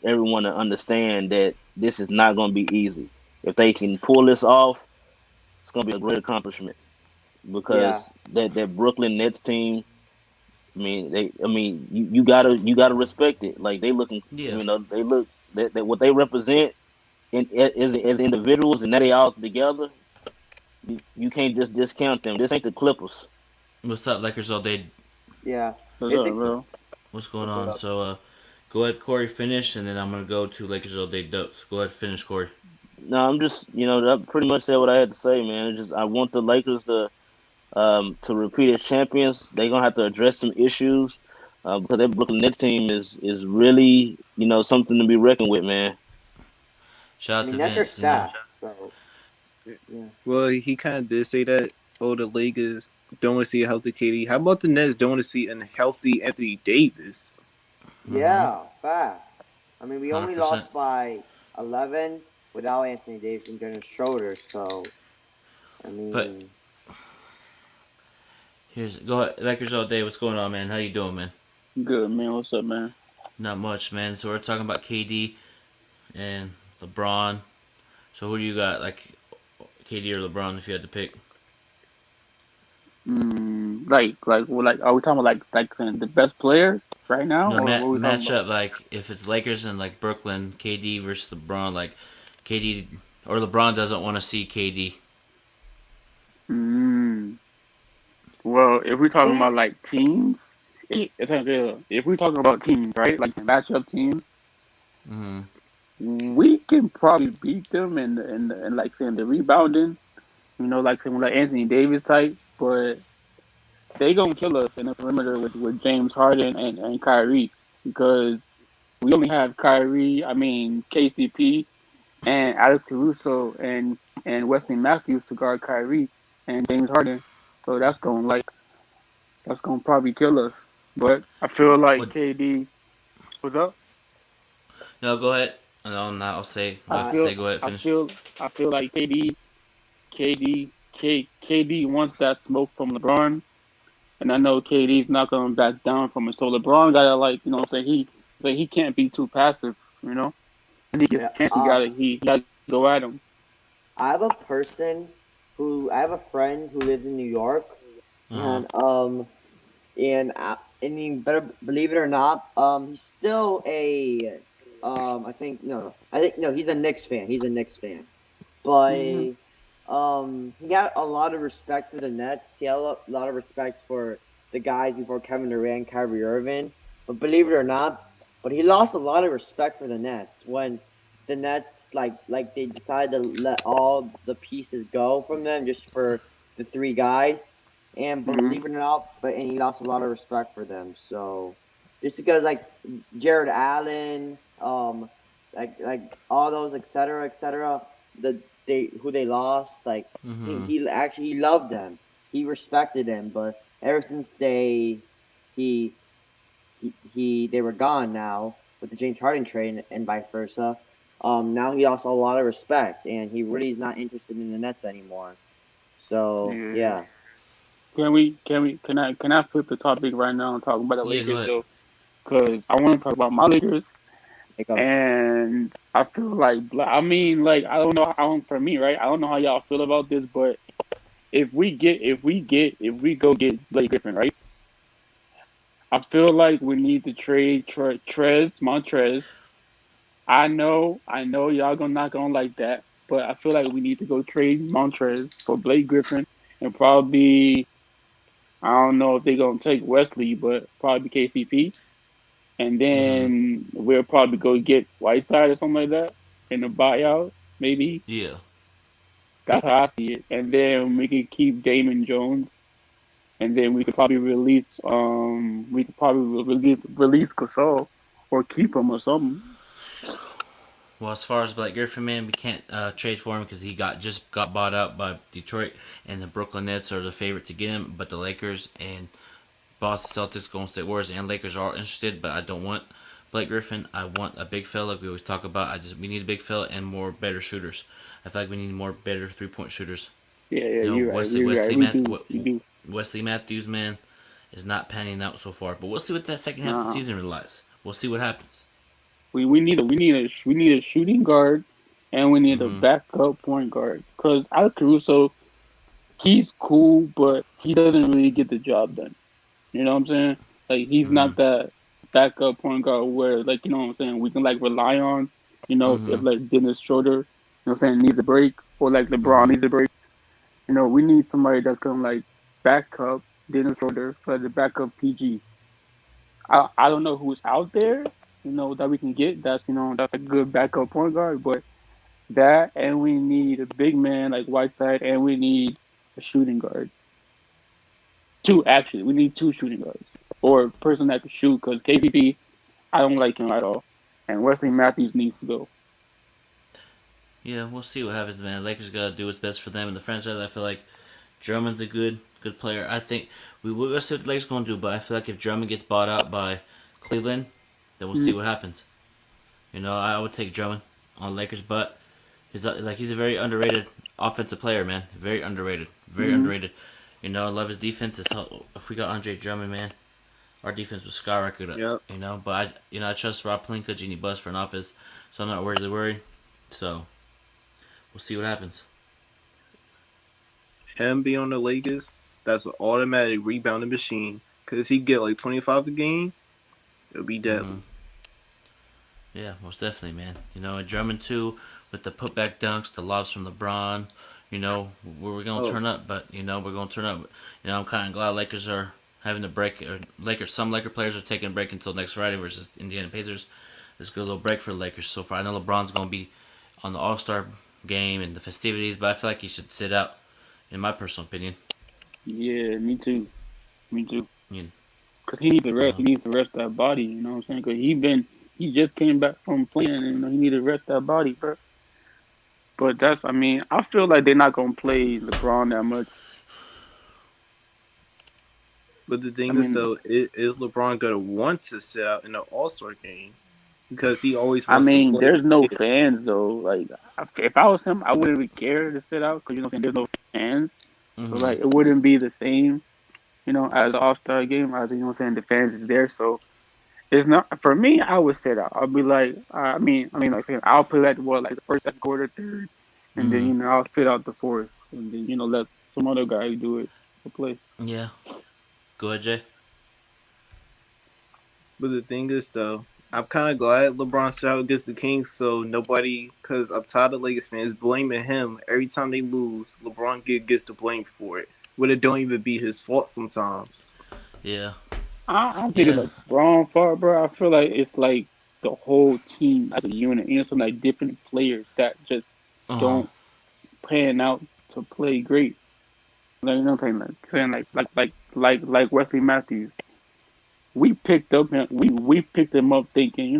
everyone to understand that this is not going to be easy. If they can pull this off, it's going to be a great accomplishment Yeah, because that Brooklyn Nets team. You gotta respect it. Like they looking, Yeah. they look that what they represent as individuals, and that they all together. You can't just discount them. This ain't the Clippers. What's up, Lakers all day? yeah. What's It's up, a, bro? What's going what's on? up? So, go ahead, Corey. Finish, and then I'm gonna go to Lakers all day. Dubs. Go ahead, finish, Corey. No, I'm just I pretty much said what I had to say, man. It's just I want the Lakers to repeat as champions. They're gonna have to address some issues because that Brooklyn Nets team is really something to be reckoned with, man. Shout I out to mean, that's their Vince. You know. staff. So yeah. well, he kind of did say that. Oh, the Lakers don't want to see a healthy KD. How about the Nets don't want to see a healthy Anthony Davis? Yeah, fact. I mean, we only 100%. lost by 11 without Anthony Davis and Dennis Schroeder. So I But mean, go ahead, Lakers all day. What's going on, man? How you doing, man? Good, man. What's up, man? Not much, man. So we're talking about KD and LeBron. So who do you got, like KD or LeBron, if you had to pick? Are we talking about the best player right now, No, or what are we talking match about? up like if it's Lakers and like Brooklyn, KD versus LeBron, like KD or LeBron doesn't want to see KD. Mm. Well, if we're talking about like teams, if we're talking about teams, right, like matchup teams, Mm-hmm. we can probably beat them and like saying the rebounding, like saying like Anthony Davis type, but they gonna kill us in the perimeter with James Harden and Kyrie because we only have KCP and Alex Caruso and Wesley Matthews to guard Kyrie and James Harden. So that's gonna probably kill us. But I feel like What? KD was up. No, go ahead. No, I'll say what I I have to uh, say. feel Go ahead, I finish. feel I feel like KD wants that smoke from LeBron, and I know KD's not gonna back down from it. So LeBron gotta what I'm saying he can't be too passive, When he gets yeah. a chance, he gotta go at him. I have a friend who lives in New York, Uh huh. and I mean, better believe it or not, he's still a I think no, he's a Knicks fan. He's a Knicks fan, Hmm. but he got a lot of respect for the Nets. He had a lot of respect for the guys before Kevin Durant, Kyrie Irving. But believe it or not, but he lost a lot of respect for the Nets when the Nets like they decided to let all the pieces go from them just for the three guys. And Hmm. believe it or not, and he lost a lot of respect for them. So just because like Jared Allen, like all those, et cetera, they who they lost, like Mm-hmm. he loved them, he respected them, but ever since he they were gone now with the James Harden trade and vice versa. Now he lost a lot of respect, and he really is not interested in the Nets anymore. So Yeah. yeah, Can I flip the topic right now and talk about the Yeah, go Lakers ahead. though? Because I want to talk about my Lakers, like and I feel like I don't know how for me, right? I don't know how y'all feel about this, but if we go get Blake Griffin, right? I feel like we need to trade Montrez. I know y'all gonna not gonna like that, but I feel like we need to go trade Montrez for Blake Griffin and probably I don't know if they're gonna take Wesley, but probably KCP, and Mm-hmm. then we'll probably go get Whiteside or something like that in the buyout, maybe. Yeah. That's how I see it, and then we could keep Damon Jones, and then we could probably release Gasol or keep him or something. Well, as far as Blake Griffin, man, we can't trade for him because he just got bought out by Detroit, and the Brooklyn Nets are the favorite to get him, but the Lakers and Boston Celtics, Golden State Warriors, and Lakers are all interested, but I don't want Blake Griffin. I want a big fella, like we always talk about. We need a big fella and more better shooters. I feel like we need more better 3-point shooters. Yeah, You know, you're right. Wesley, You're Wesley, right. Math- We do. Wesley Matthews, man, is not panning out so far. But we'll see what that second half of the season relies. We'll see what happens. We need a shooting guard, and we need a backup point guard. Because Alex Caruso, he's cool, but he doesn't really get the job done. You know what I'm saying? Like he's not that backup point guard where, like, you know what I'm saying, we can like rely on. You know, if like Dennis Schroeder, you know what I'm saying, needs a break, or like LeBron needs a break. You know, we need somebody that's gonna like back up Dennis Schroeder for the backup PG. I don't know who's out there, you know, that we can get. That's a good backup point guard, but that, and we need a big man like Whiteside, and we need a shooting guard. We need two shooting guards or a person that can shoot. Because KCP, I don't like him at all, and Wesley Matthews needs to go. Yeah, we'll see what happens, man. Lakers gotta do what's best for them in the franchise. I feel like Drummond's a good player. I think we'll see what the Lakers gonna do, but I feel like if Drummond gets bought out by Cleveland, then we'll see what happens. You know, I would take Drummond on Lakers, but he's a very underrated offensive player, man. Very underrated. Very underrated. You know, I love his defense. If we got Andre Drummond, man, our defense would skyrocket up. Yep. You know, but I trust Rob Pelinka, Jeannie Buss for an office, so I'm not really worried. So we'll see what happens. Him be on the Lakers, that's an automatic rebounding machine. Because he get like 25 a game, it'll be deadly. Yeah, most definitely, man. You know, and Drummond too, with the putback dunks, the lobs from LeBron. You know, we're gonna turn up, but we're gonna turn up. You know, I'm kind of glad Lakers are having a break. Some Laker players are taking a break until next Friday versus Indiana Pacers. This good little break for the Lakers so far. I know LeBron's gonna be on the All-Star game and the festivities, but I feel like he should sit out, in my personal opinion. Yeah, me too. Yeah. Because he needs to rest. He needs to rest that body. You know what I'm saying? Because he just came back from playing, and he needed to rest that body, bro. But I feel like they're not gonna play LeBron that much. But the thing is, though, is LeBron gonna want to sit out in the All-Star game? Because he always wants to play. There's no fans though. Like, if I was him, I wouldn't really care to sit out because there's no fans. So like, it wouldn't be the same, as the All-Star game. As the fans is there, so it's not for me. I would sit out. I'll be like, I'll play like the first, second quarter, third, and then I'll sit out the fourth, and then let some other guy do it to play. Yeah. Go ahead, Jay. But the thing is, though, I'm kind of glad LeBron stood out against the Kings, so nobody, because I'm tired of Lakers fans blaming him every time they lose. LeBron gets the blame for it, when it don't even be his fault sometimes. Yeah. I don't think it's LeBron fault, bro. I feel like it's like the whole team as a unit. Some like different players that just don't pan out to play great. Like, like Wesley Matthews. We picked him up thinking, he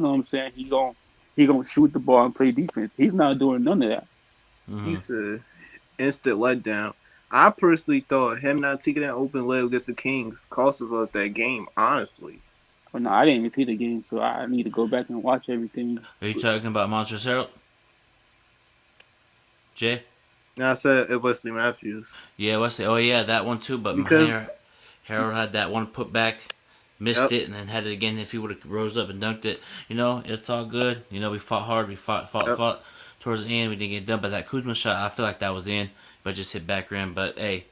gonna shoot the ball and play defense. He's not doing none of that. He's an instant letdown. I personally thought him not taking that open layup against the Kings cost us that game, honestly. Well, no, I didn't even see the game, so I need to go back and watch everything. Are you talking about Montrezl Harrell? Jay? Now I said it Wesley Matthews. Yeah, Wesley. Oh, yeah, that one too. But Harold had that one put back, missed it, and then had it again. If he would have rose up and dunked it, it's all good. We fought hard. We fought. Towards the end, we didn't get done. But that Kuzma shot, I feel like that was in, but just hit back rim. But hey,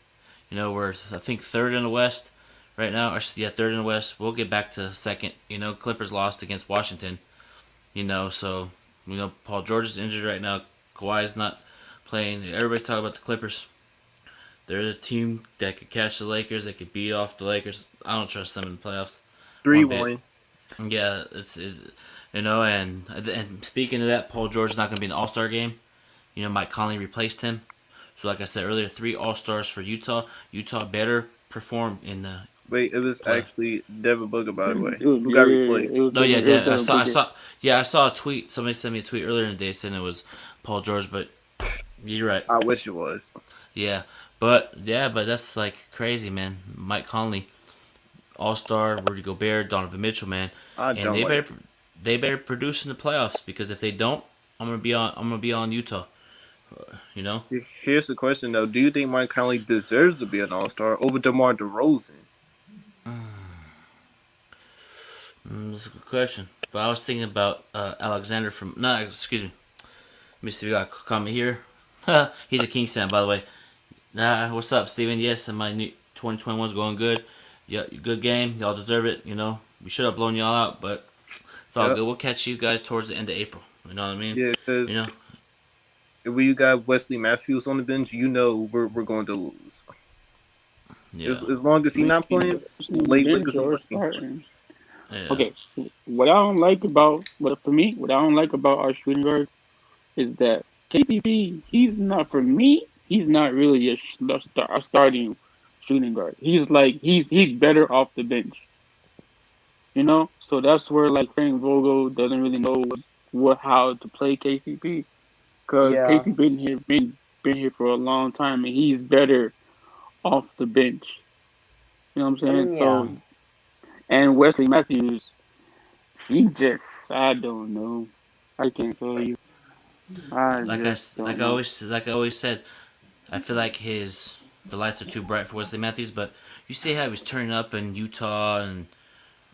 we're I think third in the West right now. Third in the West. We'll get back to second. Clippers lost against Washington. So Paul George is injured right now. Kawhi's not playing. Everybody's talking about the Clippers. They're the team that could catch the Lakers. They could beat off the Lakers. I don't trust them in the playoffs. 3-1. Yeah, and speaking of that, Paul George is not going to be in the All-Star game. Mike Conley replaced him. So like I said earlier, 3 All-Stars for Utah. Utah better perform in the. Wait, it was actually Devin Booker, by the way. Who got replaced? I saw a tweet. Somebody sent me a tweet earlier in the day saying it was Paul George, but you're right. I wish it was. Yeah, but that's like crazy, man. Mike Conley. All-Star, Rudy Gobert, Donovan Mitchell, man, and they better produce in the playoffs because if they don't, I'm gonna be on Utah. You know. Here's the question though: do you think Mike Conley deserves to be an All-Star over DeMar DeRozan? That's a good question. But I was thinking about Alexander from. No, excuse me. Let me see. We got a comment here. He's a Kings fan, by the way. What's up, Steven? Yes, and my new 2021 is going good. Yeah, good game. Y'all deserve it. You know, we should have blown y'all out, but it's all good. We'll catch you guys towards the end of April. You know what I mean? Yeah, because you know, if we got Wesley Matthews on the bench, you know we're going to lose. yeah. As long as he's not playing, late Lakers are winning. Yeah. Okay, what I don't like about our shooting guards is that KCP, he's not really a starting shooting guard. He's better off the bench. You know, so that's where like Frank Vogel doesn't really know how to play KCP because KCP been here for a long time and he's better off the bench. You know what I'm saying? Yeah. So, and Wesley Matthews, I don't know. I can't tell you. Like I always said, I feel like the lights are too bright for Wesley Matthews. But you see how he was turning up in Utah and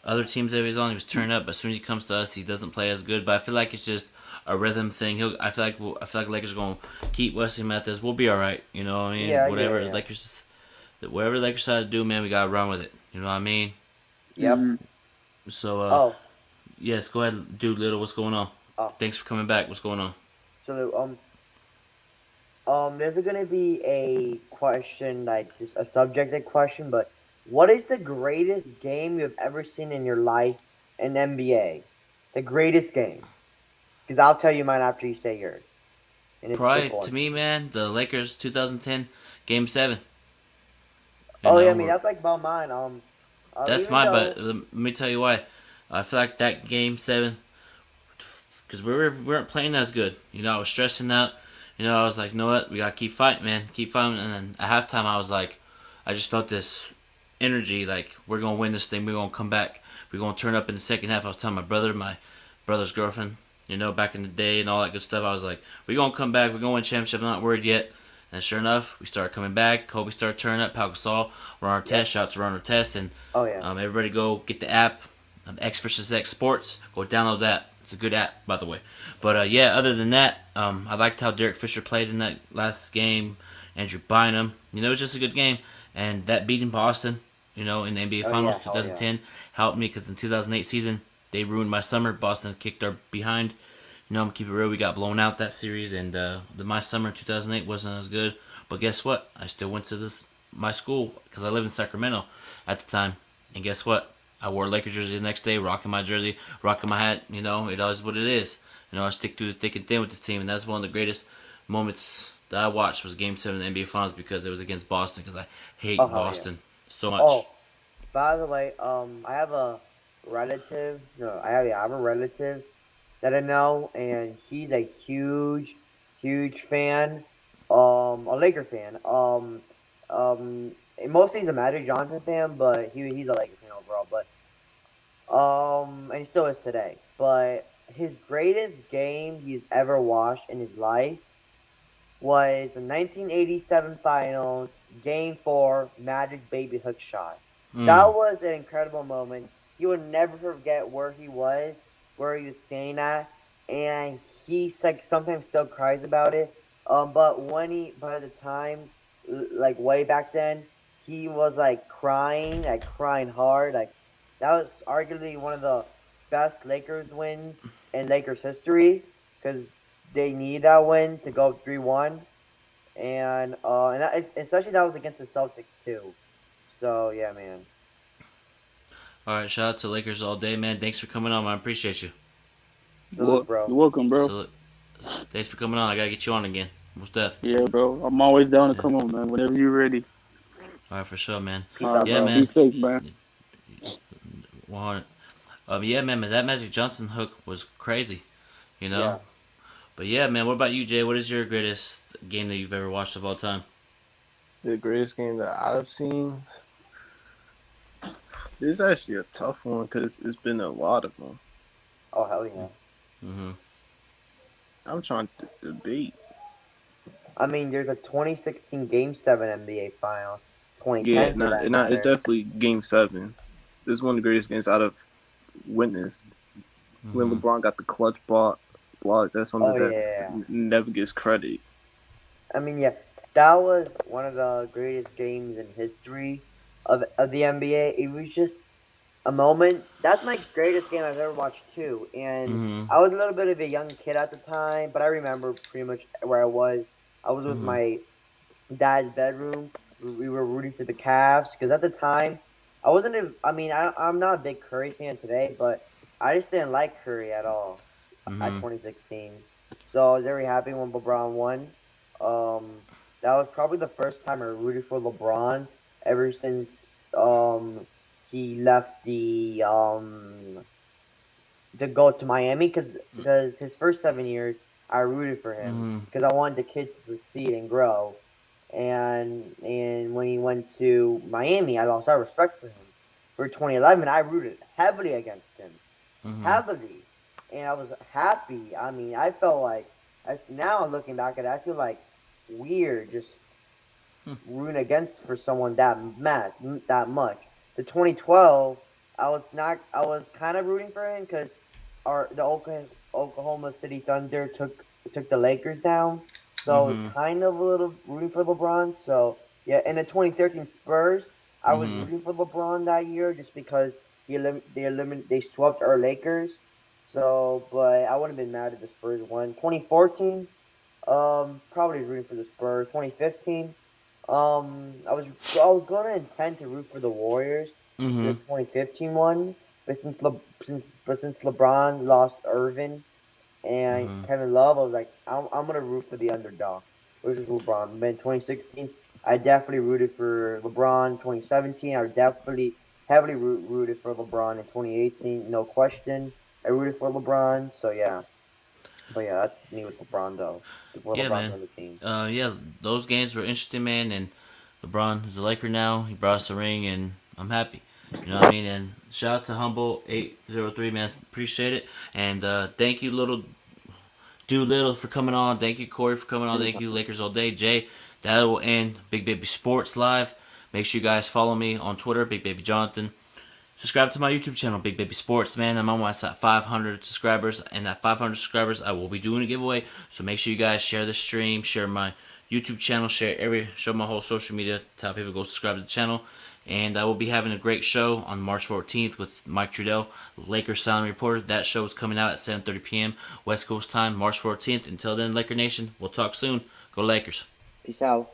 other teams that he was on. He was turning up, but as soon as he comes to us, he doesn't play as good. But I feel like it's just a rhythm thing. I feel like Lakers are gonna keep Wesley Matthews. We'll be all right. You know what I mean? Whatever Lakers decide to do, man, we gotta run with it. You know what I mean? Yep. So, yes, go ahead, dude. Little, what's going on? Thanks for coming back. What's going on? So there's gonna be a question, like just a subjective question, but what is the greatest game you've ever seen in your life in NBA? The greatest game, because I'll tell you mine after you say yours. And Probably to me, man, the Lakers 2010 Game 7. I mean that's like about mine. That's mine, but let me tell you why. I feel like that Game 7, because we weren't playing as good. You know, I was stressing out. You know, I was like, you know what, we gotta keep fighting, man, keep fighting. And then at halftime, I was like, I just felt this energy, like we're gonna win this thing, we're gonna come back, we're gonna turn up in the second half. I was telling my brother's girlfriend, you know, back in the day and all that good stuff. I was like, we're gonna come back, we're gonna win championship. I'm not worried yet. And sure enough, we started coming back. Kobe started turning up. Pau Gasol run our test. Shots run our test. And everybody go get the app, X vs. X Sports. Go download that. It's a good app, by the way. But other than that, I liked how Derek Fisher played in that last game. Andrew Bynum. You know, it was just a good game. And that beating Boston, you know, in the NBA Finals 2010 helped me because in 2008 season, they ruined my summer. Boston kicked our behind. You know, I'm keep it real. We got blown out that series, and my summer in 2008 wasn't as good. But guess what? I still went to my school because I lived in Sacramento at the time. And guess what? I wore a Lakers jersey the next day, rocking my jersey, rocking my hat. You know, it is what it is. You know, I stick through the thick and thin with this team, and that's one of the greatest moments that I watched was Game 7 of the NBA Finals because it was against Boston because I hate Boston so much. Oh, by the way, I have a relative. I have a relative that I know, and he's a huge fan. A Laker fan. Mostly he's a Magic Johnson fan, but he's a Laker fan overall. But and he still is today. But his greatest game he's ever watched in his life was the 1987 Finals, Game 4, Magic Baby Hook shot. That was an incredible moment. He would never forget where he was staying at, and he like sometimes still cries about it. But by the time, like way back then, he was like crying hard. Like that was arguably one of the best Lakers wins in Lakers history because they need that win to go 3-1, and especially that was against the Celtics too. So yeah, man. All right, shout out to Lakers all day, man. Thanks for coming on, man. I appreciate you. Salute, bro. You're welcome, bro. Salute. Thanks for coming on. I gotta get you on again. What's that? Yeah, bro. I'm always down to come on, man. Whenever you're ready. All right, for sure, man. Out, yeah, bro. man. Be safe, man. 100. Yeah, man. That Magic Johnson hook was crazy, you know. Yeah. But yeah, man. What about you, Jay? What is your greatest game that you've ever watched of all time? The greatest game that I've seen. It's actually a tough one because it's been a lot of them. Oh hell yeah. Mm-hmm. I'm trying to debate. I mean, there's a 2016 Game 7 NBA Final, Yeah, 2010 for that it's matter. definitely Game 7. This is one of the greatest games I've witnessed. When Mm-hmm. LeBron got the clutch block, that's something Oh that yeah. never gets credit. I mean, yeah, that was one of the greatest games in history of the NBA. It was just a moment. That's my greatest game I've ever watched too. And Mm-hmm. I was a little bit of a young kid at the time, but I remember pretty much where I was. I was with Mm-hmm. my dad's bedroom. We were rooting for the Cavs because at the time I wasn't. I mean, I'm not a big Curry fan today, but I just didn't like Curry at all at Mm-hmm. 2016. So I was very happy when LeBron won. Um, that was probably the first time I rooted for LeBron ever since um he left the to go to Miami because his first 7 years I rooted for him Mm-hmm. because I wanted the kid to succeed and grow. And when he went to Miami, I lost all respect for him. For 2011, I rooted heavily against him, Mm-hmm. heavily, and I was happy. I mean, I felt like now looking back at it, I feel like weird just rooting against for someone that much. The 2012, I was not. I was kind of rooting for him because the Oklahoma City Thunder took the Lakers down, so I was Mm-hmm. kind of a little rooting for LeBron. So yeah, in the 2013 Spurs, I was Mm-hmm. rooting for LeBron that year just because they swept our Lakers. So, but I wouldn't have been mad if the Spurs won. 2014, probably rooting for the Spurs. 2015, I was gonna intend to root for the Warriors in the Mm-hmm. 2015 one, but since LeBron lost Irvin and Mm-hmm. Kevin Love, I was like, I'm gonna root for the underdog, which is LeBron. But in 2016, I definitely rooted for LeBron. 2017, I definitely heavily rooted for LeBron. In 2018, no question, I rooted for LeBron. So yeah, but yeah, that's me with LeBron though. Before Yeah, LeBron's man. on the team. Yeah, those games were interesting, man. And LeBron is a Laker now. He brought us a ring, and I'm happy. You know what I mean? And shout out to Humble803, man. Appreciate it. And thank you, Little, for coming on. Thank you, Corey, for coming on. Thank you, Lakers All Day. Jay, that will end Big Baby Sports Live. Make sure you guys follow me on Twitter, Big Baby Jonathan. Subscribe to my YouTube channel, Big Baby Sports, man. I'm almost at 500 subscribers, and at 500 subscribers, I will be doing a giveaway. So make sure you guys share the stream, share my YouTube channel, show my whole social media, tell people to go subscribe to the channel. And I will be having a great show on March 14th with Mike Trudell, Lakers Sound Reporter. That show is coming out at 7:30 p.m. West Coast time, March 14th. Until then, Laker Nation, we'll talk soon. Go Lakers. Peace out.